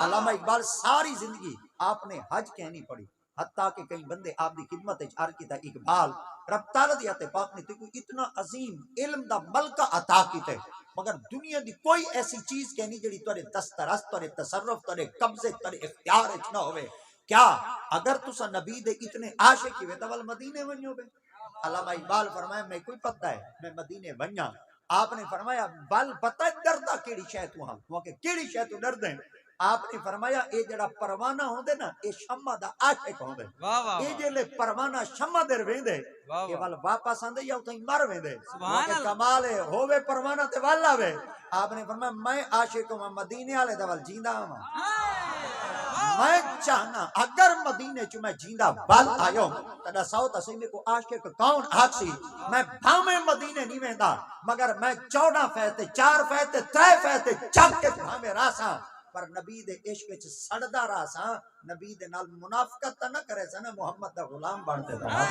علامہ اقبال ساری زندگی آپ نے حج کہنی پڑی، حتیٰ کہ کئی بندے آپ دی خدمت عرض کیتا اقبال رب تعالیٰ دی عطا پاک نے تو اتنا عظیم علم دا ملکہ عطا کیتے مگر دنیا دی کوئی ایسی چیز کہنی جڑی تورے دسترس تورے تصرف تورے قبضے تورے اختیار اچ نہ ہوئے۔ کیا اگر تسا نبی دے اتنے عاشق ہوئے تو مدینے ونجو بے؟ علامہ اقبال فرمایا میں کوئی پتہ ہے میں مدینے ونجا۔ آپ نے فرمایا بل پتہ ہے ڈردا کیڑی شے تو ہاں، وہ کہ کیڑی شے تو ڈردے؟ آپ نے فرمایا اے جڑا پروانہ ہوندے نا اے شمع دا عاشق ہوندے، اے جلے پروانہ شمع دے ویندے اے ول واپس آندے یا اتھیں مر ویندے، وہ کہ کمال ہے ہووے پروانہ تے ول آوے۔ آپ نے فرمایا میں عاشق ہوں مدینے والے دا ول جیندا ہوں، میں چاہنا اگر مدینے چ میں جیندا ول آیو تدا سو تسی میں کو عاشق کون آکسی میں بھاویں مدینے نہیں ویندا مگر میں 14 فیض تے 4 فیض تے 3 فیض تے چک کے بھاویں راساں پر نبی دے عشق وچ سڑدا راساں، نبی دے نال منافقت نہ کرے سا نا محمد دا غلام بنتے تھا۔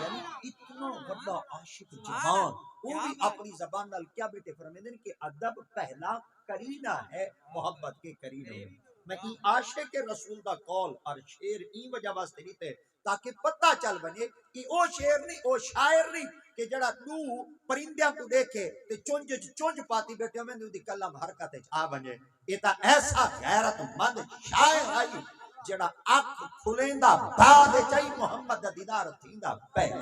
یعنی اتنا بڑا عاشق جہان وہ بھی اپنی زبان نال کیا بیٹے فرمیندے کہ ادب پہلا کرینہ ہے محبت کے کرینے میں ای عاشق رسول دا قول اور شعر ای وجہ واسطے دیتے تاکہ پتہ چل بنے کہ او شعر نہیں او شاعر نہیں کہ جڑا تو پرندیاں کو دیکھے تے چونج پاتی بیٹھے ہمیں دی کلم حرکت آ بنے یہ تا ایسا غیرت مند شاعر آئی جڑا اکھ کھلیندا بعد چاہی محمد دا دیدار تھیندا پہلے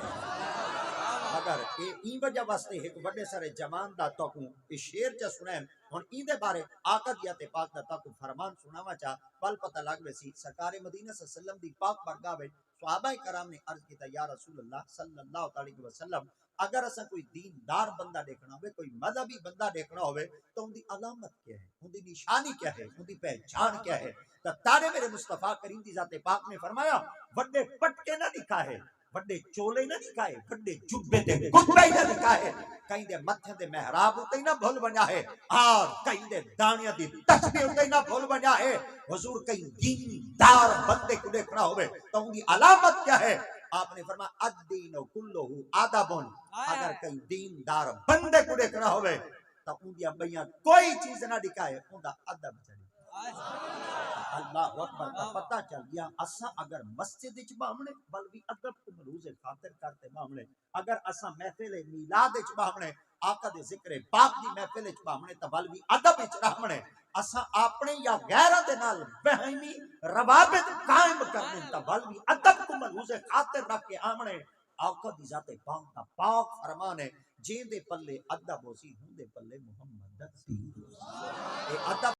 مگر ای وجہ واسطے ایک بڑے سارے جوان دا تاکوں اس شعر چا سنیں ہن ای دے بارے آقا دی عطا پاک دا تاکوں فرمان سناوا چا پل پتہ لگ ویسی سرکار مدینہ صلی اللہ علیہ وسلم دی پاک بارگاہ وچ صحابہ کرام نے عرض کیتا یا رسول اللہ صلی اللہ علیہ وسلم اگر اسا کوئی دیندار بندہ دیکھنا ہوئے کوئی مذہبی بندہ دیکھنا ہوئے تو ان دی علامت کیا ہے ان دی نشانی کیا ہے ان دی پہچان کیا ہے تو تارے میرے مصطفیٰ کریم دی ذات پاک نے فرمایا بڑے پٹکے نہ دکھائے بڑے چولے نہ دکھائے بڑے جبے تے گھٹے نہ دکھائے کہیں دے متھے دے محراب ہوتے نہ بھول بنیا ہے اور کہیں دے دانیاں دی تسبیح ہوتے نہ بھول بنیا ہے حضور کہیں دیندار بندے کو دیکھنا ہوئے تو ان کی علامت کیا ہے آپ نے فرمایا الدین کلہ آدابن اگر کہیں دیندار بندے کو دیکھنا ہوئے تو ان کی بیاں کوئی چیز نہ دکھائے ان کا ادب چلے اللہ اکبر کا پتہ چل گیا اسا اگر مسجد وچ باہمنے بل بھی ادب کو مروز خاطر کرتے باہمنے اگر اسا محفل میلاد وچ باہمنے آقا دے ذکر پاک دی محفل وچ باہمنے تو بل بھی ادب وچ رہمنے اسا اپنے یا غیرہ دے نال بہیمی روابط قائم کرنے تو بل بھی ادب کو مروز خاطر رکھ کے آمنے آقا دی ذات پاک دا پاک فرمان ہے جین دے پلے ادب ہو سی ہوں دے پلے محمد دا سی ادب